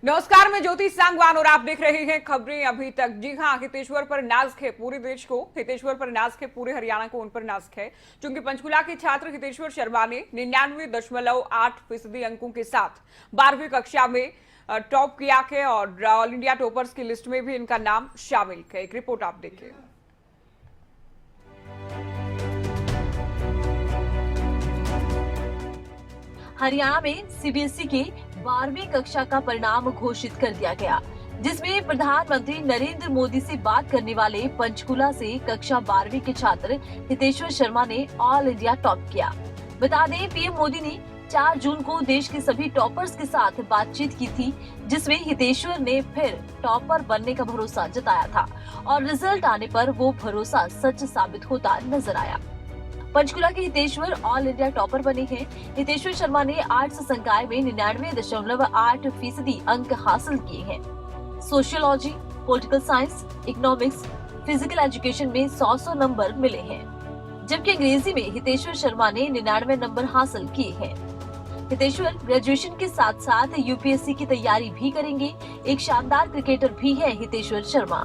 नमस्कार, मैं ज्योति सांगवान और आप देख रहे हैं खबरें अभी तक। जी हां, हितेश्वर पर नाज़ है पूरे देश को, हितेश्वर पर नाज़ है पूरे हरियाणा को, उन पर नाज़ है क्योंकि पंचकुला के छात्र हितेश्वर शर्मा ने 99.8% अंकों के साथ 12वीं कक्षा में टॉप किया है और ऑल इंडिया टॉपर्स की लिस्ट में भी इनका नाम शामिल है। एक रिपोर्ट आप देखिए। हरियाणा में सीबीएसई के 12वीं कक्षा का परिणाम घोषित कर दिया गया, जिसमें प्रधानमंत्री नरेंद्र मोदी से बात करने वाले पंचकुला से कक्षा 12वीं के छात्र हितेश्वर शर्मा ने ऑल इंडिया टॉप किया। बता दें, पीएम मोदी ने 4 जून को देश के सभी टॉपर्स के साथ बातचीत की थी, जिसमें हितेश्वर ने फिर टॉपर बनने का भरोसा जताया था और रिजल्ट आने पर वो भरोसा सच साबित होता नजर आया। पंचकुला के हितेश्वर ऑल इंडिया टॉपर बने हैं। हितेश्वर शर्मा ने आर्ट्स संकाय में 99.8% अंक हासिल किए हैं। Sociology, political science, economics, physical education में 100 नंबर मिले हैं, जबकि अंग्रेजी में हितेश्वर शर्मा ने 99 नंबर हासिल किए हैं। हितेश्वर ग्रेजुएशन के साथ साथ यूपीएससी की तैयारी भी करेंगे। एक शानदार क्रिकेटर भी है हितेश्वर शर्मा।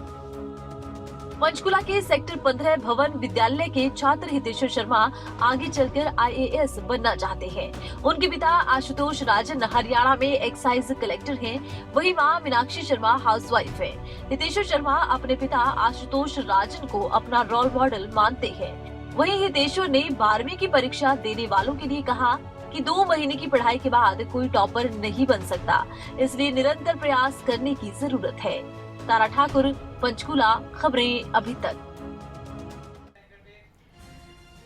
पंचकुला के सेक्टर 15 भवन विद्यालय के छात्र हितेश्वर शर्मा आगे चलकर आईएएस बनना चाहते हैं। उनके पिता आशुतोष राजन हरियाणा में एक्साइज कलेक्टर हैं, वहीं मां मीनाक्षी शर्मा हाउसवाइफ है। हितेश्वर शर्मा अपने पिता आशुतोष राजन को अपना रोल मॉडल मानते हैं। वहीं हितेश्वर ने 12वीं की परीक्षा देने वालों के लिए कहा कि 2 महीने की पढ़ाई के बाद कोई टॉपर नहीं बन सकता, इसलिए निरंतर प्रयास करने की जरूरत है। तारा ठाकुर, पंचकुला, खबरें अभी तक।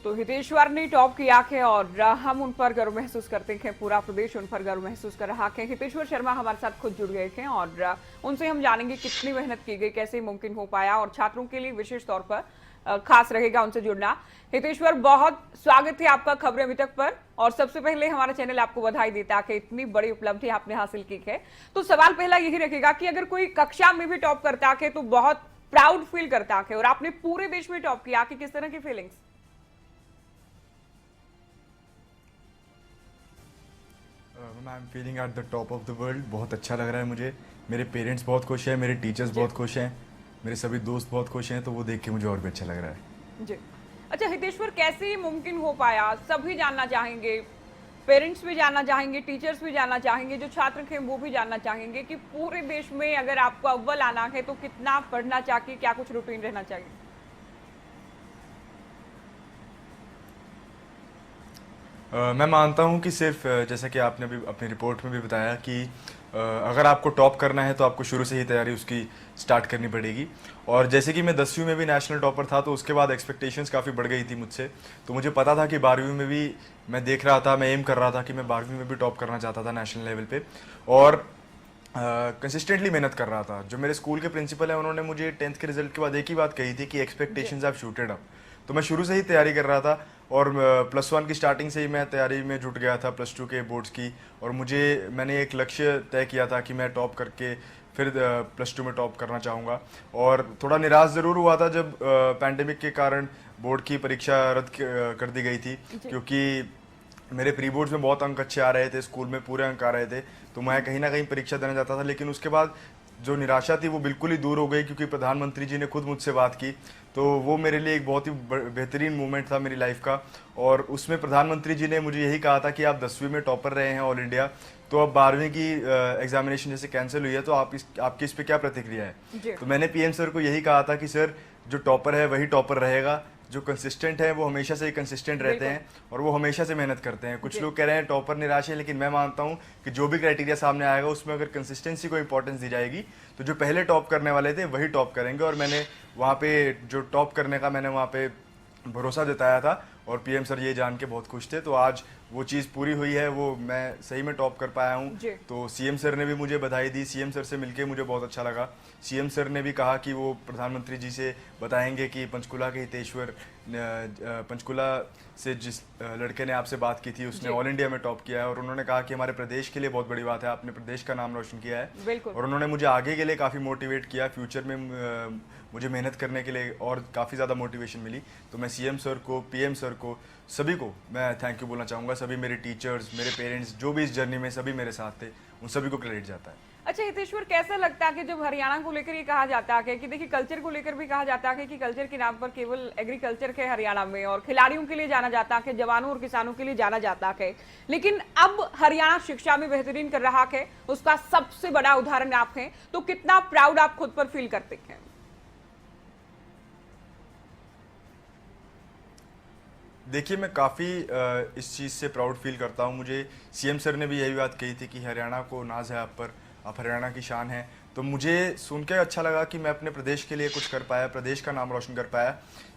तो हितेश्वर ने टॉप किया है और हम उन पर गर्व महसूस करते हैं, पूरा प्रदेश उन पर गर्व महसूस कर रहा है। हितेश्वर शर्मा हमारे साथ खुद जुड़ गए हैं और उनसे हम जानेंगे कितनी मेहनत की गई, कैसे मुमकिन हो पाया और छात्रों के लिए विशेष तौर पर खास रहेगा उनसे जुड़ना। हितेश्वर, बहुत स्वागत है आपका खबरें अभी तक पर। और सबसे पहले हमारा चैनल आपको बधाई देता है कि इतनी बड़ी उपलब्धि आपने हासिल की है। तो सवाल पहला यही रखेगा कि अगर कोई कक्षा में भी टॉप करता है तो बहुत प्राउड फील करता है और आपने पूरे देश में टॉप किया, कि किस तरह की feelings? I am feeling at the top of the world. बहुत अच्छा लग रहा है मुझे। मेरे पेरेंट्स बहुत खुश हैं, मेरे टीचर्स बहुत खुश हैं, मेरे सभी दोस्त बहुत खुश हैं, तो वो देख के मुझे और भी अच्छा लग रहा है जी। अच्छा हितेश्वर, कैसे ये मुमकिन हो पाया, सभी जानना चाहेंगे, पेरेंट्स भी जानना चाहेंगे, टीचर्स भी जानना चाहेंगे, जो छात्र हैं वो भी जानना चाहेंगे कि पूरे देश में अगर आपको अव्वल आना है तो कितना पढ़ना चाहिए, क्या कुछ रूटीन रहना चाहिए? मैं मानता हूँ कि सिर्फ जैसा कि आपने भी अपनी रिपोर्ट में भी बताया कि अगर आपको टॉप करना है तो आपको शुरू से ही तैयारी उसकी स्टार्ट करनी पड़ेगी। और जैसे कि मैं 10वीं में भी नेशनल टॉपर था, तो उसके बाद एक्सपेक्टेशंस काफ़ी बढ़ गई थी मुझसे। तो मुझे पता था कि 12वीं में भी मैं देख रहा था, मैं एम कर रहा था कि मैं 12वीं में भी टॉप करना चाहता था नेशनल लेवल पे, और कंसिस्टेंटली मेहनत कर रहा था। जो मेरे स्कूल के प्रिंसिपल हैं, उन्होंने मुझे 10th के रिजल्ट के बाद एक ही बात कही थी कि एक्सपेक्टेशंस हैव शूटेड अप। तो मैं शुरू से ही तैयारी कर रहा था और +1 की स्टार्टिंग से ही मैं तैयारी में जुट गया था +2 के बोर्ड्स की। और मैंने एक लक्ष्य तय किया था कि मैं टॉप करके फिर +2 में टॉप करना चाहूँगा। और थोड़ा निराश ज़रूर हुआ था जब पैंडेमिक के कारण बोर्ड की परीक्षा रद्द कर दी गई थी, क्योंकि मेरे प्री बोर्ड्स में बहुत अंक अच्छे आ रहे थे, स्कूल में पूरे अंक आ रहे थे, तो मैं कहीं ना कहीं परीक्षा देना चाहता था। लेकिन उसके बाद जो निराशा थी वो बिल्कुल ही दूर हो गई, क्योंकि प्रधानमंत्री जी ने खुद मुझसे बात की। तो वो मेरे लिए एक बहुत ही बेहतरीन मोमेंट था मेरी लाइफ का। और उसमें प्रधानमंत्री जी ने मुझे यही कहा था कि आप 10वीं में टॉपर रहे हैं ऑल इंडिया, तो अब 12वीं की एग्जामिनेशन जैसे कैंसिल हुई है, तो आपकी इस पे क्या प्रतिक्रिया है? तो मैंने पीएम सर को यही कहा था कि सर, जो टॉपर है वही टॉपर रहेगा, जो कंसिस्टेंट है वो हमेशा से ही कंसिस्टेंट रहते हैं और वो हमेशा से मेहनत करते हैं। कुछ लोग कह रहे हैं टॉपर निराश है, लेकिन मैं मानता हूं कि जो भी क्राइटेरिया सामने आएगा उसमें अगर कंसिस्टेंसी को इंपॉर्टेंस दी जाएगी, तो जो पहले टॉप करने वाले थे वही टॉप करेंगे। और मैंने वहाँ पे जो टॉप करने का मैंने वहाँ पे भरोसा जताया था और पीएम सर ये जान के बहुत खुश थे। तो आज वो चीज़ पूरी हुई है, वो मैं सही में टॉप कर पाया हूँ। तो सीएम सर ने भी मुझे बधाई दी, सीएम सर से मिलके मुझे बहुत अच्छा लगा। सीएम सर ने भी कहा कि वो प्रधानमंत्री जी से बताएंगे कि पंचकुला के हितेश्वर, पंचकुला से जिस लड़के ने आपसे बात की थी उसने ऑल इंडिया में टॉप किया है, और उन्होंने कहा कि हमारे प्रदेश के लिए बहुत बड़ी बात है, आपने प्रदेश का नाम रोशन किया है। और उन्होंने मुझे आगे के लिए काफ़ी मोटिवेट किया, फ्यूचर में मुझे मेहनत करने के लिए और काफ़ी ज़्यादा मोटिवेशन मिली। तो मैं सीएम सर को, पीएम सर को, सभी को मैं थैंक यू बोलना चाहूँगा। सभी मेरे टीचर्स, मेरे पेरेंट्स, जो भी इस जर्नी में सभी मेरे साथ थे, उन सभी को क्रेडिट जाता है। अच्छा हितेश्वर, कैसा लगता है कि जब हरियाणा को लेकर ये कहा जाता है कि देखिए कल्चर को लेकर भी कहा जाता है कि कल्चर के नाम पर केवल एग्रीकल्चर के हरियाणा में और खिलाड़ियों के लिए जाना जाता है, जवानों और किसानों के लिए जाना जाता है, लेकिन अब हरियाणा शिक्षा में बेहतरीन कर रहा है, उसका सबसे बड़ा उदाहरण आप हैं, तो कितना प्राउड आप खुद पर फील करते हैं? देखिए, मैं काफ़ी इस चीज़ से प्राउड फील करता हूँ। मुझे सीएम सर ने भी यही बात कही थी कि हरियाणा को नाज है आप पर, आप हरियाणा की शान हैं। तो मुझे सुन के अच्छा लगा कि मैं अपने प्रदेश के लिए कुछ कर पाया, प्रदेश का नाम रोशन कर पाया।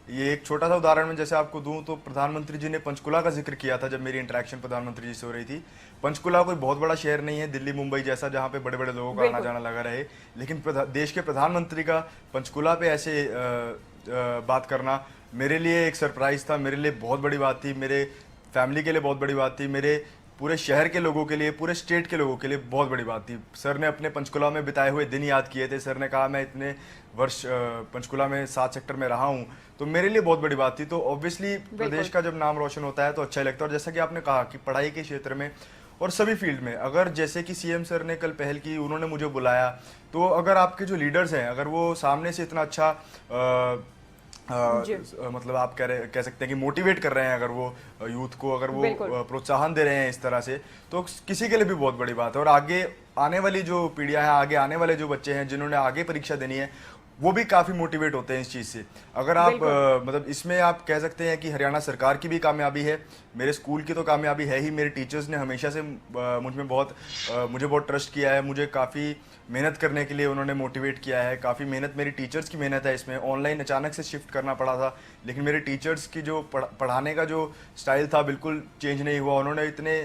ये एक छोटा सा उदाहरण मैं जैसे आपको दूं तो प्रधानमंत्री जी ने पंचकुला का जिक्र किया था जब मेरी इंटरेक्शन प्रधानमंत्री जी से हो रही थी। पंचकुला कोई बहुत बड़ा शहर नहीं है, दिल्ली मुंबई जैसा, जहाँ पे बड़े बड़े लोगों का आना जाना लगा रहे, लेकिन देश के प्रधानमंत्री का पंचकुला पे ऐसे बात करना मेरे लिए एक सरप्राइज था, मेरे लिए बहुत बड़ी बात थी, मेरे फैमिली के लिए बहुत बड़ी बात थी, मेरे पूरे शहर के लोगों के लिए, पूरे स्टेट के लोगों के लिए बहुत बड़ी बात थी। सर ने अपने पंचकुला में बिताए हुए दिन याद किए थे। सर ने कहा मैं इतने वर्ष पंचकुला में 7 सेक्टर में रहा हूँ, तो मेरे लिए बहुत बड़ी बात थी। तो ऑब्वियसली प्रदेश का जब नाम रोशन होता है तो अच्छा ही लगता है। और जैसा कि आपने कहा कि पढ़ाई के क्षेत्र में और सभी फील्ड में, अगर जैसे कि सीएम सर ने कल पहल की, उन्होंने मुझे बुलाया, तो अगर आपके जो लीडर्स हैं अगर वो सामने से इतना अच्छा मतलब आप कह सकते हैं कि मोटिवेट कर रहे हैं, अगर वो यूथ को अगर वो प्रोत्साहन दे रहे हैं इस तरह से, तो किसी के लिए भी बहुत बड़ी बात है। और आगे आने वाली जो पीढ़ियां हैं, आगे आने वाले जो बच्चे हैं जिन्होंने आगे परीक्षा देनी है, वो भी काफ़ी मोटिवेट होते हैं इस चीज़ से। अगर आप मतलब इसमें आप कह सकते हैं कि हरियाणा सरकार की भी कामयाबी है, मेरे स्कूल की तो कामयाबी है ही। मेरे टीचर्स ने हमेशा से मुझे बहुत ट्रस्ट किया है, मुझे काफ़ी मेहनत करने के लिए उन्होंने मोटिवेट किया है। काफ़ी मेहनत मेरी टीचर्स की मेहनत है इसमें। ऑनलाइन अचानक से शिफ्ट करना पड़ा था, लेकिन मेरे टीचर्स की जो पढ़ाने का जो स्टाइल था बिल्कुल चेंज नहीं हुआ। उन्होंने इतने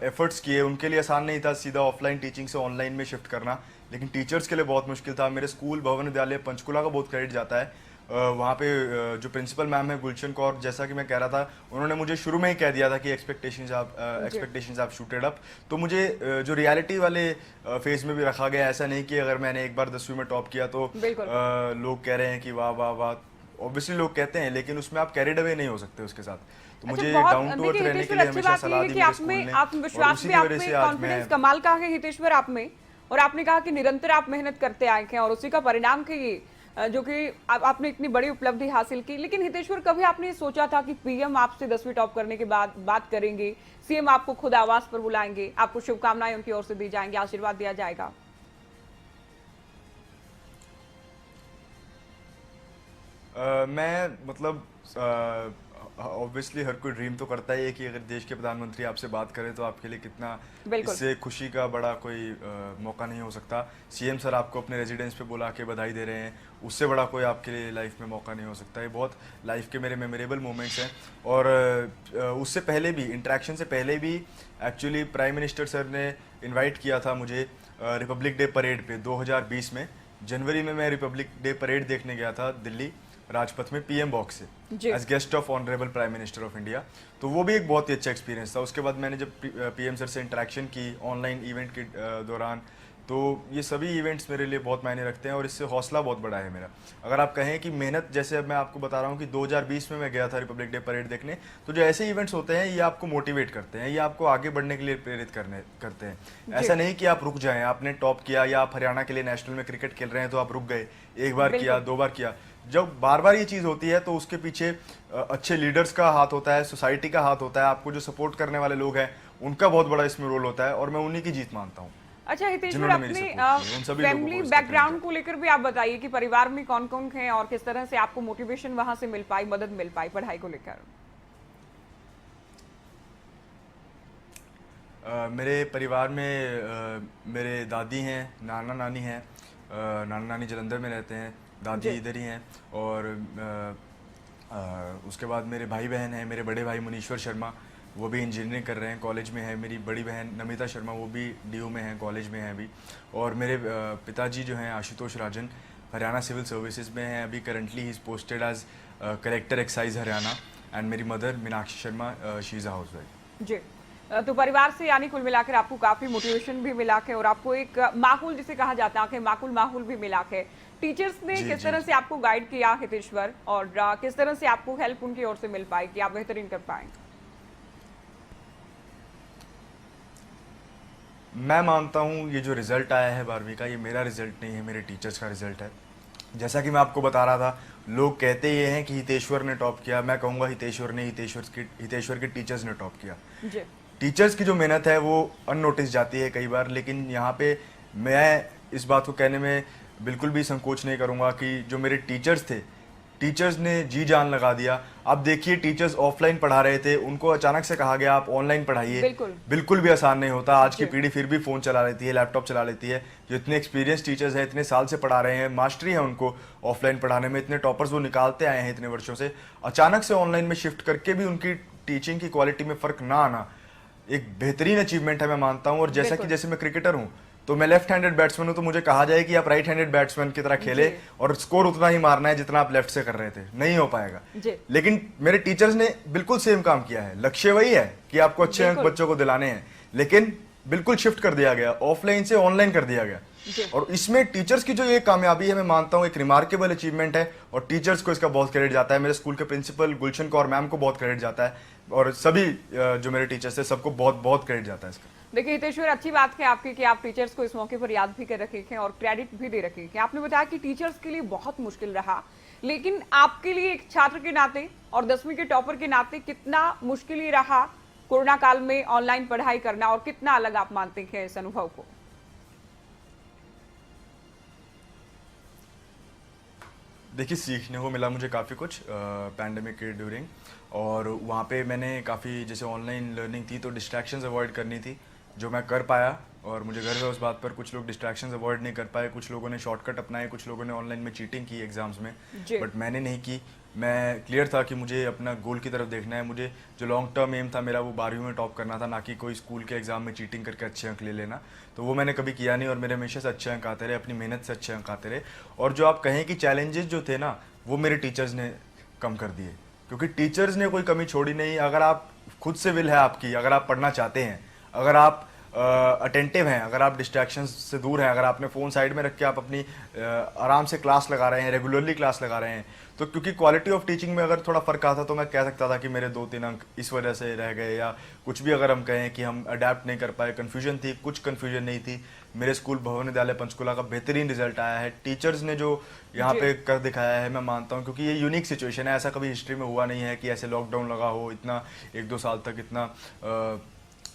एफर्ट्स किए, उनके लिए आसान नहीं था सीधा ऑफलाइन टीचिंग से ऑनलाइन में शिफ्ट करना, लेकिन टीचर्स के लिए बहुत मुश्किल था। मेरे स्कूल भवन विद्यालय पंचकुला का बहुत क्रेडिट जाता है। वहाँ पे जो प्रिंसिपल मैम है गुलशन कौर, जैसा कि मैं कह रहा था, उन्होंने मुझे शुरू में ही कह दिया था कि एक्सपेक्टेशंस आप शूटेड अप। तो मुझे जो रियलिटी वाले फेज में भी रखा गया, ऐसा नहीं कि अगर मैंने एक बार 10वीं में टॉप किया तो लोग कह रहे हैं कि वाह वाह वाह। ऑब्वियसली लोग कहते हैं, लेकिन उसमें आप कैरिड अवे नहीं हो सकते उसके साथ। तो मुझे डाउन टू अर्थ रहने के लिए हमेशा सलाह दी मेरे स्कूल ने, और उसी की वजह से आज मैं कमाल का है हितेश्वर आप में। और आपने कहा कि निरंतर आप मेहनत करते आए हैं और उसी का परिणाम कि जो कि आपने इतनी बड़ी उपलब्धि हासिल की। लेकिन हितेश्वर, कभी आपने सोचा था कि पीएम आपसे 10वीं टॉप करने के बाद बात करेंगे, सीएम आपको खुद आवास पर बुलाएंगे, आपको शुभकामनाएं उनकी ओर से दी जाएंगी, आशीर्वाद दिया जाएगा? मैं मतलब ऑब्वियसली हर कोई ड्रीम तो करता ही है कि अगर देश के प्रधानमंत्री आपसे बात करें तो आपके लिए कितना इससे खुशी का बड़ा कोई मौका नहीं हो सकता। सीएम सर आपको अपने रेजिडेंस पे बुला के बधाई दे रहे हैं, उससे बड़ा कोई आपके लिए लाइफ में मौका नहीं हो सकता। ये बहुत लाइफ के मेरे मेमोरेबल मोमेंट्स हैं। और उससे पहले भी, इंटरेक्शन से पहले भी एक्चुअली प्राइम मिनिस्टर सर ने इन्वाइट किया था मुझे रिपब्लिक डे परेड पे 2020 में। जनवरी में मैं रिपब्लिक डे परेड देखने गया था दिल्ली राजपथ में पीएम बॉक्स से as guest of honourable prime minister of India. तो वो भी एक बहुत ही अच्छा एक्सपीरियंस था। उसके बाद मैंने जब पीएम सर से इंटरेक्शन की ऑनलाइन इवेंट के दौरान, तो ये सभी इवेंट्स मेरे लिए बहुत मायने रखते हैं और इससे हौसला बहुत बड़ा है मेरा। अगर आप कहें कि मेहनत, जैसे अब मैं आपको बता रहा हूँ कि 2020 में मैं गया था रिपब्लिक डे परेड देखने, तो जो ऐसे इवेंट्स होते हैं ये आपको मोटिवेट करते हैं, ये आपको आगे बढ़ने के लिए प्रेरित करते हैं। ऐसा नहीं कि आप रुक जाएं, आपने टॉप किया या आप हरियाणा के लिए नेशनल में क्रिकेट खेल रहे हैं तो आप रुक गए, एक बार किया, 2 बार किया। जब बार बार ये चीज़ होती है तो उसके पीछे अच्छे लीडर्स का हाथ होता है, सोसाइटी का हाथ होता है, आपको जो सपोर्ट करने वाले लोग हैं उनका बहुत बड़ा इसमें रोल होता है, और मैं उन्हीं की जीत मानता हूँ। अच्छा हितेश्वर, अपने फैमिली बैकग्राउंड को लेकर भी आप बताइए कि परिवार में कौन कौन हैं और किस तरह से आपको मोटिवेशन वहां से मिल पाई, मदद मिल पाई पढ़ाई को लेकर? मेरे परिवार में मेरे दादी हैं, नाना नानी हैं। नाना नानी जलंधर में रहते हैं, दादी इधर ही हैं। और उसके बाद मेरे भाई बहन हैं। मेरे बड़े भाई मुनीश्वर शर्मा, वो भी इंजीनियरिंग कर रहे हैं, कॉलेज में है। मेरी बड़ी बहन नमिता शर्मा, वो भी डीयू में हैं, कॉलेज में हैं अभी। और मेरे पिताजी जो हैं आशुतोष राजन, हरियाणा सिविल सर्विसेज में हैं अभी। Currently he is posted as collector excise Haryana. And मेरी mother Meenakshi Sharma, she is a housewife. जी, तो परिवार से यानी कुल मिलाकर आपको काफी मोटिवेशन भी मिला है और आपको एक माहौल जिसे कहा जाता है, माकूल माहौल भी मिला है। टीचर्स ने किस तरह से आपको गाइड किया हितेश्वर, और किस तरह से आपको हेल्प उनकी ओर से मिल पाई कि आप बेहतरीन कर पाए? मैं मानता हूँ ये जो रिजल्ट आया है 12वीं का, ये मेरा रिजल्ट नहीं है, मेरे टीचर्स का रिजल्ट है। जैसा कि मैं आपको बता रहा था, लोग कहते ये हैं कि हितेश्वर ने टॉप किया, मैं कहूँगा हितेश्वर ने, हितेश्वर के टीचर्स ने टॉप किया। जी। टीचर्स की जो मेहनत है वो अननोटिस जाती है कई बार, लेकिन यहाँ पे मैं इस बात को कहने में बिल्कुल भी संकोच नहीं करूँगा कि जो मेरे टीचर्स थे, टीचर्स ने जी जान लगा दिया। अब देखिए, टीचर्स ऑफलाइन पढ़ा रहे थे, उनको अचानक से कहा गया आप ऑनलाइन पढ़ाइए। बिल्कुल भी आसान नहीं होता। आज की पीढ़ी फिर भी फ़ोन चला लेती है, लैपटॉप चला लेती है। जो इतने एक्सपीरियंस टीचर्स हैं, इतने साल से पढ़ा रहे हैं, मास्टरी है उनको ऑफलाइन पढ़ाने में, इतने टॉपर्स वो निकालते आए हैं इतने वर्षों से, अचानक से ऑनलाइन में शिफ्ट करके भी उनकी टीचिंग की क्वालिटी में फ़र्क ना आना एक बेहतरीन अचीवमेंट है, मैं मानता हूँ। और जैसे मैं क्रिकेटर हूँ, तो मैं लेफ्ट हैंडेड बैट्समैन हूं, तो मुझे कहा जाए कि आप राइट हैंडेड बैट्समैन की तरह खेले और स्कोर उतना ही मारना है जितना आप लेफ्ट से कर रहे थे, नहीं हो पाएगा। लेकिन मेरे टीचर्स ने बिल्कुल सेम काम किया है। लक्ष्य वही है कि आपको अच्छे अंक बच्चों को दिलाने हैं, लेकिन बिल्कुल शिफ्ट कर दिया गया, ऑफलाइन से ऑनलाइन कर दिया गया। और इसमें टीचर्स की जो ये कामयाबी है, मैं मानता हूँ एक रिमार्केबल अचीवमेंट है, और टीचर्स को इसका बहुत क्रेडिट जाता है। मेरे स्कूल के प्रिंसिपल गुलशन कौर मैम को बहुत क्रेडिट जाता है, और सभी जो मेरे टीचर्स है सबको बहुत बहुत क्रेडिट जाता है इसका। देखिए हितेश्वर, अच्छी बात है आपकी कि आप टीचर्स को इस मौके पर याद भी कर रखे हैं और क्रेडिट भी दे रखे हैं। आपने बताया कि टीचर्स के लिए बहुत मुश्किल रहा, लेकिन आपके लिए एक छात्र के नाते और 10वीं के टॉपर के नाते कितना मुश्किल ही रहा कोरोना काल में ऑनलाइन पढ़ाई करना, और कितना अलग आप मानते हैं इस अनुभव को? देखिए, सीखने को मिला मुझे काफ़ी कुछ पैंडेमिक के ड्यूरिंग, और वहाँ पे मैंने काफ़ी, जैसे ऑनलाइन लर्निंग थी तो डिस्ट्रैक्शंस अवॉइड करनी थी, जो मैं कर पाया। और मुझे गर्व है उस बात पर। कुछ लोग डिस्ट्रैक्शंस अवॉइड नहीं कर पाए, कुछ लोगों ने शॉर्टकट अपनाए, कुछ लोगों ने ऑनलाइन में चीटिंग की एग्जाम्स में, बट मैंने नहीं की। मैं क्लियर था कि मुझे अपना गोल की तरफ देखना है। मुझे जो लॉन्ग टर्म एम था मेरा, वो 12वीं में टॉप करना था, ना कि कोई स्कूल के एग्जाम में चीटिंग करके अच्छे अंक ले लेना। तो वो मैंने कभी किया नहीं, और मेरे हमेशा से अच्छे अंक आते रहे, अपनी मेहनत से अच्छे अंक आते रहे। और जो आप कहें कि चैलेंजेस जो थे ना, वो मेरे टीचर्स ने कम कर दिए, क्योंकि टीचर्स ने कोई कमी छोड़ी नहीं। अगर आप खुद से विल है आपकी, अगर आप पढ़ना चाहते हैं, अगर आप अटेंटिव हैं, अगर आप डिस्ट्रैक्शन से दूर हैं, अगर आपने फ़ोन साइड में रख के आप अपनी आराम से क्लास लगा रहे हैं, रेगुलरली क्लास लगा रहे हैं, तो क्योंकि क्वालिटी ऑफ टीचिंग में अगर थोड़ा फ़र्क आता तो मैं कह सकता था कि मेरे 2-3 अंक इस वजह से रह गए, या कुछ भी अगर हम कहें कि हम अडेप्ट नहीं कर पाए, कन्फ्यूजन थी, कुछ कन्फ्यूजन नहीं थी। मेरे स्कूल भवन विद्यालय पंचकुला का बेहतरीन रिजल्ट आया है। टीचर्स ने जो यहाँ पे कर दिखाया है, मैं मानता हूँ, क्योंकि ये यूनिक सिचुएशन है। ऐसा कभी हिस्ट्री में हुआ नहीं है कि ऐसे लॉकडाउन लगा हो, इतना 1-2 साल तक इतना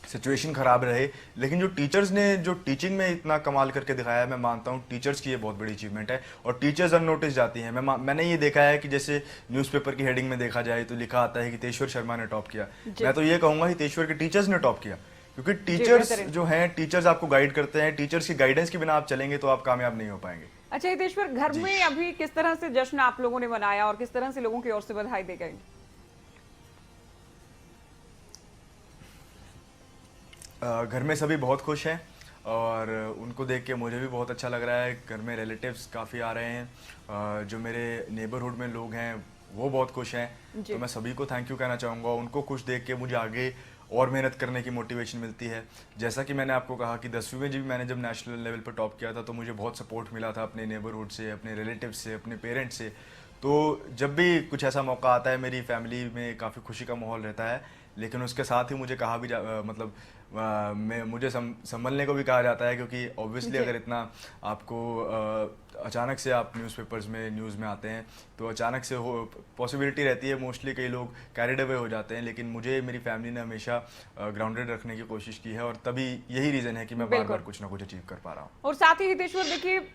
सिचुएशन खराब रहे, लेकिन जो टीचर्स ने जो टीचिंग में इतना कमाल करके दिखाया है, मैं मानता हूँ टीचर्स की ये बहुत बड़ी अचीवमेंट है। और टीचर्स अननोटिस जाती हैं। मैंने ये देखा है कि जैसे न्यूज़पेपर की हेडिंग में देखा जाए तो लिखा आता है कि हितेश्वर शर्मा ने टॉप किया। मैं तो ये कहूँगा हितेश्वर के टीचर्स ने टॉप किया, क्योंकि टीचर्स जो हैं, टीचर्स आपको गाइड करते हैं। टीचर्स की गाइडेंस के बिना आप चलेंगे तो आप कामयाब नहीं हो पाएंगे। अच्छा हितेश्वर, घर में अभी किस तरह से जश्न आप लोगों ने मनाया और किस तरह से लोगों की ओर से बधाई दी गई? घर में सभी बहुत खुश हैं, और उनको देख के मुझे भी बहुत अच्छा लग रहा है। घर में रिलेटिव्स काफ़ी आ रहे हैं, जो मेरे नेबरहुड में लोग हैं वो बहुत खुश हैं। तो मैं सभी को थैंक यू कहना चाहूँगा। उनको खुश देख के मुझे आगे और मेहनत करने की मोटिवेशन मिलती है। जैसा कि मैंने आपको कहा कि 10वीं में जब मैंने नेशनल लेवल पर टॉप किया था, तो मुझे बहुत सपोर्ट मिला था अपने नेबरहुड से, अपने रिलेटिव से, अपने पेरेंट्स से। तो जब भी कुछ ऐसा मौका आता है, मेरी फैमिली में काफ़ी खुशी का माहौल रहता है। लेकिन उसके साथ ही मुझे कहा भी मुझे संभलने को भी कहा जाता है, क्योंकि ऑब्वियसली अगर इतना आपको अचानक से आप न्यूज़पेपर्स में न्यूज़ में आते हैं, तो अचानक से पॉसिबिलिटी रहती है, मोस्टली कई लोग कैरिड अवे हो जाते हैं। लेकिन मुझे मेरी फैमिली ने हमेशा ग्राउंडेड रखने की कोशिश की है, और तभी यही रीज़न है कि मैं बार बार कुछ ना कुछ अचीव कर पा रहा हूँ। और साथ ही हितेश्वर, देखिए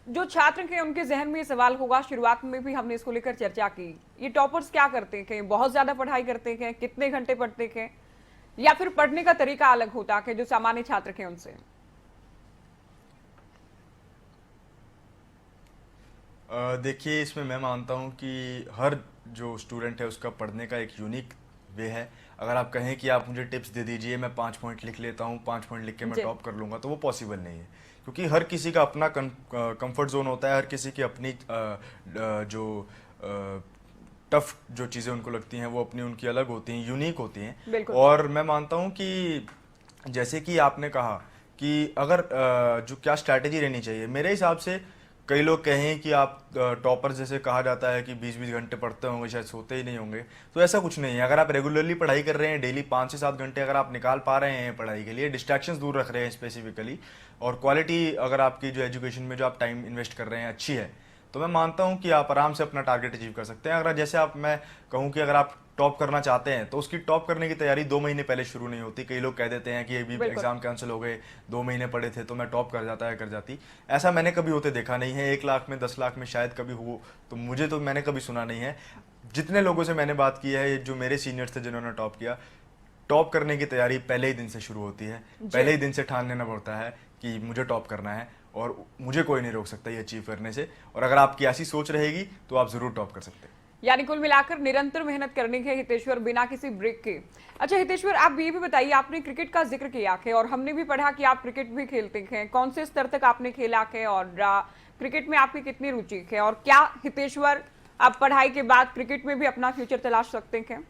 जो छात्र हैं उनके जहन में ये सवाल होगा, शुरुआत में भी हमने इसको लेकर चर्चा की, ये टॉपर्स क्या करते हैं? बहुत ज्यादा पढ़ाई करते हैं? कितने घंटे पढ़ते हैं? या फिर पढ़ने का तरीका अलग होता है जो सामान्य छात्र हैं उनसे? देखिए, इसमें मैं मानता हूँ कि हर जो स्टूडेंट है उसका पढ़ने का एक यूनिक वे है। अगर आप कहें कि आप मुझे टिप्स दे दीजिए, मैं 5 पॉइंट लिख लेता हूँ, 5 पॉइंट लिख के मैं टॉप कर लूँगा, तो वो पॉसिबल नहीं है। क्योंकि हर किसी का अपना कंफर्ट जोन होता है, हर किसी की अपनी जो टफ जो चीज़ें उनको लगती हैं वो अपनी उनकी अलग होती हैं, यूनिक होती हैं। और मैं मानता हूँ कि जैसे कि आपने कहा कि अगर जो क्या स्ट्रैटेजी रहनी चाहिए, मेरे हिसाब से कई लोग कहें कि आप टॉपर जैसे कहा जाता है कि 20-20 घंटे पढ़ते होंगे, शायद सोते ही नहीं होंगे, तो ऐसा कुछ नहीं है। अगर आप रेगुलरली पढ़ाई कर रहे हैं, डेली 5 से 7 घंटे अगर आप निकाल पा रहे हैं पढ़ाई के लिए, डिस्ट्रैक्शंस दूर रख रहे हैं स्पेसिफिकली, और क्वालिटी अगर आपकी जो एजुकेशन में जो आप टाइम इन्वेस्ट कर रहे हैं अच्छी है, तो मैं मानता हूं कि आप आराम से अपना टारगेट अचीव कर सकते हैं। अगर जैसे आप मैं कहूं कि अगर आप टॉप करना चाहते हैं तो उसकी टॉप करने की तैयारी 2 महीने पहले शुरू नहीं होती। कई लोग कह देते हैं कि अभी बिल्कुल। एग्जाम कैंसिल हो गए, 2 महीने पढ़े थे तो मैं टॉप कर जाता है कर जाती। ऐसा मैंने कभी होते देखा नहीं है। 1 लाख में 10 लाख में शायद कभी हो, तो मुझे तो मैंने कभी सुना नहीं है। जितने लोगों से मैंने बात की है, जो मेरे सीनियर्स थे जिन्होंने टॉप किया, टॉप करने की तैयारी पहले ही दिन से शुरू होती है। पहले ही दिन से ठान लेना पड़ता है कि मुझे टॉप करना है और मुझे कोई नहीं रोक सकता ये अचीव करने से। और अगर आपकी ऐसी सोच रहेगी तो आप जरूर टॉप कर सकते हैं। यानी कुल मिलाकर निरंतर मेहनत करनी है हितेश्वर, बिना किसी ब्रेक के। अच्छा हितेश्वर, आप ये भी बताइए, आपने क्रिकेट का जिक्र किया है और हमने भी पढ़ा कि आप क्रिकेट भी खेलते हैं। कौन से स्तर तक आपने खेला है और क्रिकेट में आपकी कितनी रुचि है, और क्या हितेश्वर आप पढ़ाई के बाद क्रिकेट में भी अपना फ्यूचर तलाश सकते हैं?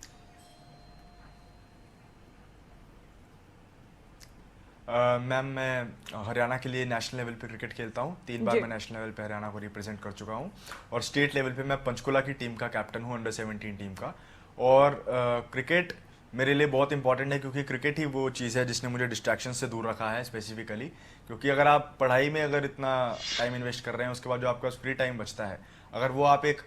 मैम, मैं हरियाणा के लिए नेशनल लेवल पे क्रिकेट खेलता हूँ। 3 बार मैं नेशनल लेवल पे हरियाणा को रिप्रेजेंट कर चुका हूँ, और स्टेट लेवल पे मैं पंचकुला की टीम का कैप्टन हूँ, अंडर 17 टीम का। और क्रिकेट मेरे लिए बहुत इंपॉर्टेंट है, क्योंकि क्रिकेट ही वो चीज़ है जिसने मुझे डिस्ट्रैक्शन से दूर रखा है स्पेसिफिकली। क्योंकि अगर आप पढ़ाई में अगर इतना टाइम इन्वेस्ट कर रहे हैं, उसके बाद जो आपका फ्री टाइम बचता है, अगर वो आप एक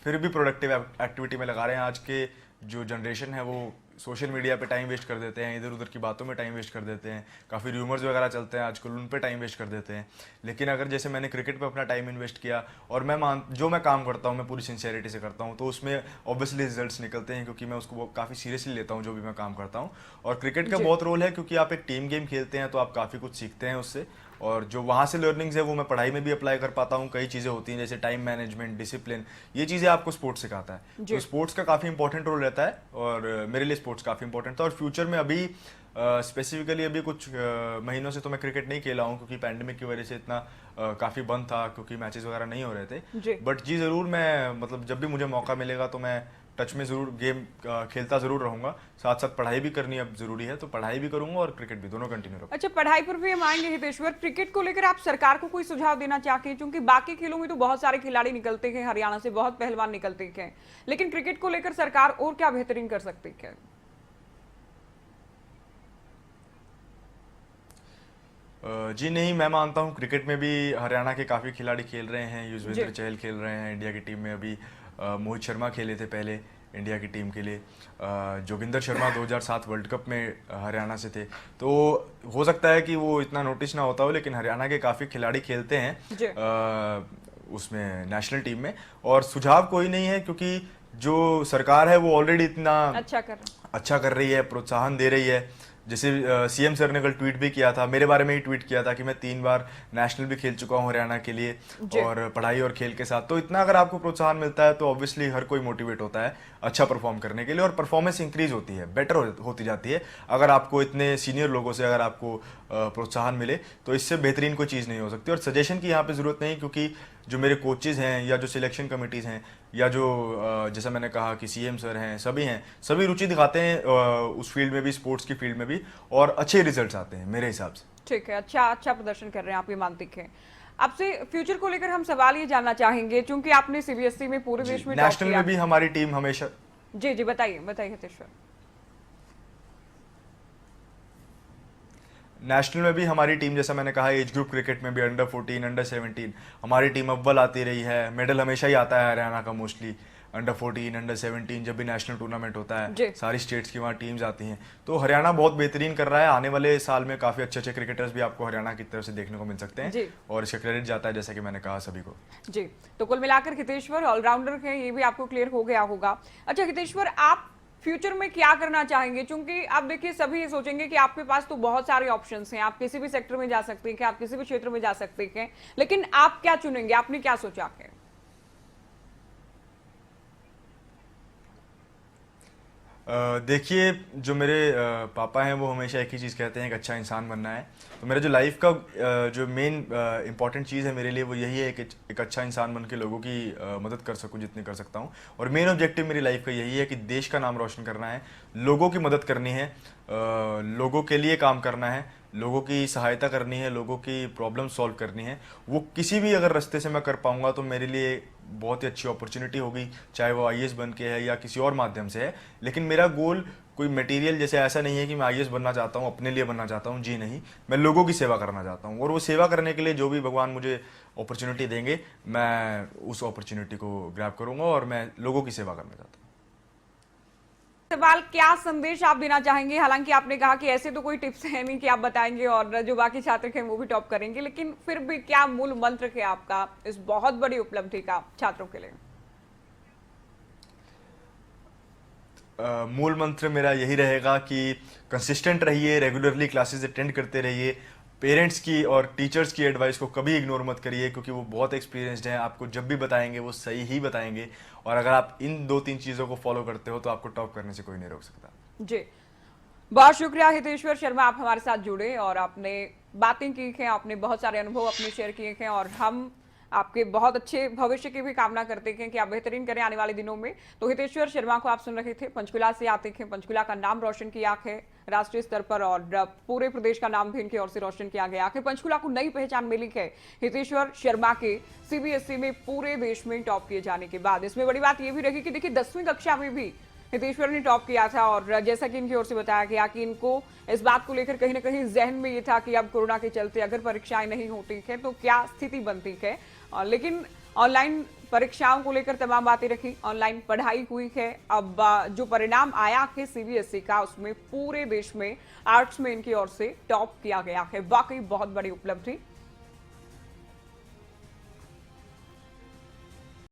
फिर भी प्रोडक्टिव एक्टिविटी में लगा रहे हैं, आज के जो जनरेशन है वो सोशल मीडिया पे टाइम वेस्ट कर देते हैं, इधर उधर की बातों में टाइम वेस्ट कर देते हैं, काफ़ी र्यूमर्स वगैरह चलते हैं आजकल, उन पे टाइम वेस्ट कर देते हैं। लेकिन अगर जैसे मैंने क्रिकेट पे अपना टाइम इन्वेस्ट किया, और जो मैं काम करता हूँ मैं पूरी सिंसियरिटी से करता हूँ, तो उसमें ऑब्वियसली रिजल्ट्स निकलते हैं, क्योंकि मैं उसको काफ़ी सीरियसली लेता हूँ जो भी मैं काम करता हूँ। और क्रिकेट का बहुत रोल है, क्योंकि आप एक टीम गेम खेलते हैं तो आप काफ़ी कुछ सीखते हैं उससे, और जो वहाँ से लर्निंग्स है वो मैं पढ़ाई में भी अप्लाई कर पाता हूँ। कई चीज़ें होती हैं जैसे टाइम मैनेजमेंट, डिसिप्लिन, ये चीज़ें आपको स्पोर्ट्स सिखाता है। तो स्पोर्ट्स का काफ़ी इंपॉर्टेंट रोल रहता है, और मेरे लिए स्पोर्ट्स काफ़ी इंपॉर्टेंट था। और फ्यूचर में अभी स्पेसिफिकली अभी कुछ महीनों से तो मैं क्रिकेट नहीं खेला हूँ, क्योंकि पैंडेमिक की वजह से इतना काफ़ी बंद था, क्योंकि मैचेस वगैरह नहीं हो रहे थे। बट जी ज़रूर, मैं मतलब जब भी मुझे मौका मिलेगा तो मैं टच में ज़रूर गेम खेलता ज़रूर रहूँगा। साथ साथ पढ़ाई भी करनी अब ज़रूरी है, तो पढ़ाई भी करूँगा और क्रिकेट भी, दोनों कंटिन्यू रखूँगा। अच्छा, पढ़ाई पर भी हम आएंगे हितेश्वर। क्रिकेट को लेकर आप सरकार को कोई सुझाव देना चाहते हैं? क्योंकि बाकी खेलों में तो बहुत सारे खिलाड़ी निकलते हैं, हरियाणा से बहुत पहलवान निकलते हैं, लेकिन क्रिकेट को लेकर सरकार और क्या बेहतरीन कर सकती है? जी नहीं, मैं मानता हूँ क्रिकेट में भी हरियाणा के काफ़ी खिलाड़ी खेल रहे हैं। युजवेंद्र चहल खेल रहे हैं इंडिया की टीम में अभी, मोहित शर्मा खेले थे पहले इंडिया की टीम के लिए, जोगिंदर शर्मा 2007 वर्ल्ड कप में हरियाणा से थे। तो हो सकता है कि वो इतना नोटिस ना होता हो, लेकिन हरियाणा के काफ़ी खिलाड़ी खेलते हैं उसमें नेशनल टीम में। और सुझाव कोई नहीं है, क्योंकि जो सरकार है वो ऑलरेडी इतना अच्छा कर रही है, प्रोत्साहन दे रही है। जैसे सीएम सर ने कल ट्वीट भी किया था, मेरे बारे में ही ट्वीट किया था कि मैं 3 बार नेशनल भी खेल चुका हूँ हरियाणा के लिए, और पढ़ाई और खेल के साथ। तो इतना अगर आपको प्रोत्साहन मिलता है तो ऑब्वियसली हर कोई मोटिवेट होता है अच्छा परफॉर्म करने के लिए, और परफॉर्मेंस इंक्रीज होती है, बेटर होती जाती है। अगर आपको इतने सीनियर लोगों से अगर आपको प्रोत्साहन मिले, तो इससे बेहतरीन कोई चीज़ नहीं हो सकती। और सजेशन की यहाँ पे ज़रूरत नहीं, क्योंकि जो मेरे कोचेज़ हैं या जो सिलेक्शन कमिटीज़ हैं, या जो जैसा मैंने कहा कि सीएम सर हैं, सभी रुचि दिखाते हैं उस फील्ड में भी, स्पोर्ट्स की फील्ड में भी, और अच्छे रिजल्ट्स आते हैं मेरे हिसाब से। ठीक है, अच्छा प्रदर्शन कर रहे हैं आप, ये मानते हैं। आपसे फ्यूचर को लेकर हम सवाल ये जानना चाहेंगे, क्योंकि आपने सीबीएसई में पूरे देश में नेशनल में भी हमारी टीम हमेशा। जी बताइए हितेश्वर। नेशनल में भी हमारी टीम, जैसा मैंने कहा, एज ग्रुप क्रिकेट में भी अंडर 14, अंडर 17 हमारी टीम अव्वल आती रही है। मेडल हमेशा ही आता है हरियाणा का मोस्टली, अंडर 14, अंडर 17 जब भी नेशनल टूर्नामेंट होता है, सारी स्टेट्स की वहाँ टीम्स आती हैं। तो हरियाणा बहुत बेहतरीन कर रहा है। आने वाले साल में काफ़ी अच्छे क्रिकेटर्स भी आपको हरियाणा की तरफ से देखने को मिल सकते हैं, और इसका क्रेडिट जाता है जैसा कि मैंने कहा सभी को। जी, तो कुल मिलाकर हितेश्वर ऑलराउंडर है, ये भी आपको क्लियर हो गया होगा। अच्छा हितेश्वर, आप फ्यूचर में क्या करना चाहेंगे? क्योंकि आप देखिए, सभी ये सोचेंगे कि आपके पास तो बहुत सारे ऑप्शंस हैं, आप किसी भी सेक्टर में जा सकते हैं, आप किसी भी क्षेत्र में जा सकते हैं, लेकिन आप क्या चुनेंगे? आपने क्या सोचा है? देखिए, जो मेरे पापा हैं वो हमेशा एक ही चीज़ कहते हैं कि अच्छा इंसान बनना है। तो मेरा जो लाइफ का जो मेन इंपॉर्टेंट चीज़ है मेरे लिए वो यही है कि एक अच्छा इंसान बन के लोगों की मदद कर सकूं जितनी कर सकता हूं। और मेन ऑब्जेक्टिव मेरी लाइफ का यही है कि देश का नाम रोशन करना है, लोगों की मदद करनी है, लोगों के लिए काम करना है, लोगों की सहायता करनी है, लोगों की प्रॉब्लम सॉल्व करनी है, वो किसी भी अगर रास्ते से मैं कर पाऊंगा तो मेरे लिए बहुत ही अच्छी अपॉर्चुनिटी होगी, चाहे वो आईएएस बन के है या किसी और माध्यम से है। लेकिन मेरा गोल कोई मटेरियल जैसे ऐसा नहीं है कि मैं आईएएस बनना चाहता हूँ, अपने लिए बनना चाहता हूँ, जी नहीं, मैं लोगों की सेवा करना चाहता हूँ। और वो सेवा करने के लिए जो भी भगवान मुझे अपॉर्चुनिटी देंगे, मैं उस अपॉर्चुनिटी को ग्रैब करूँगा और मैं लोगों की सेवा करना चाहता हूँ। सवाल, क्या संदेश आप देना चाहेंगे? हालांकि आपने कहा कि ऐसे तो कोई टिप्स है नहीं कि आप बताएंगे और जो बाकी छात्र हैं वो भी टॉप करेंगे, लेकिन फिर भी क्या मूल मंत्र है आपका इस बहुत बड़ी उपलब्धि का छात्रों के लिए? मूल मंत्र मेरा यही रहेगा कि कंसिस्टेंट रहिए, रेगुलरली क्लासेस अटेंड करते रहिए, पेरेंट्स की और टीचर्स की एडवाइस को कभी इग्नोर मत करिए, क्योंकि वो बहुत एक्सपीरियंस्ड हैं, आपको जब भी बताएंगे वो सही ही बताएंगे। और अगर आप इन 2-3 चीज़ों को फॉलो करते हो तो आपको टॉप करने से कोई नहीं रोक सकता। जी, बहुत शुक्रिया हितेश्वर शर्मा, आप हमारे साथ जुड़े और आपने बातें की हैं, आपने बहुत सारे अनुभव अपने शेयर किए हैं और हम आपके बहुत अच्छे भविष्य की भी कामना करते हैं कि आप बेहतरीन करें आने वाले दिनों में। तो हितेश्वर शर्मा को आप सुन रहे थे, पंचकुला से आते हैं, पंचकुला का नाम रोशन किया है राष्ट्रीय स्तर पर और पूरे प्रदेश का नाम भी इनकी ओर से रोशन किया गया है। पंचकुला को नई पहचान मिली है हितेश्वर शर्मा के सीबीएसई में पूरे देश में टॉप किए जाने के बाद। इसमें बड़ी बात यह भी रही कि देखिए 10वीं कक्षा में भी हितेश्वर ने टॉप किया था और जैसा कि इनकी ओर से बताया गया कि इनको इस बात को लेकर कहीं ना कहीं जहन में ये था कि अब कोरोना के चलते अगर परीक्षाएं नहीं होती है तो क्या स्थिति बनती है। लेकिन ऑनलाइन परीक्षाओं को लेकर तमाम बातें रखी, ऑनलाइन पढ़ाई हुई है। अब जो परिणाम आया है सीबीएसई का, उसमें पूरे देश में आर्ट्स में इनकी ओर से टॉप किया गया है। वाकई बहुत बड़ी उपलब्धि।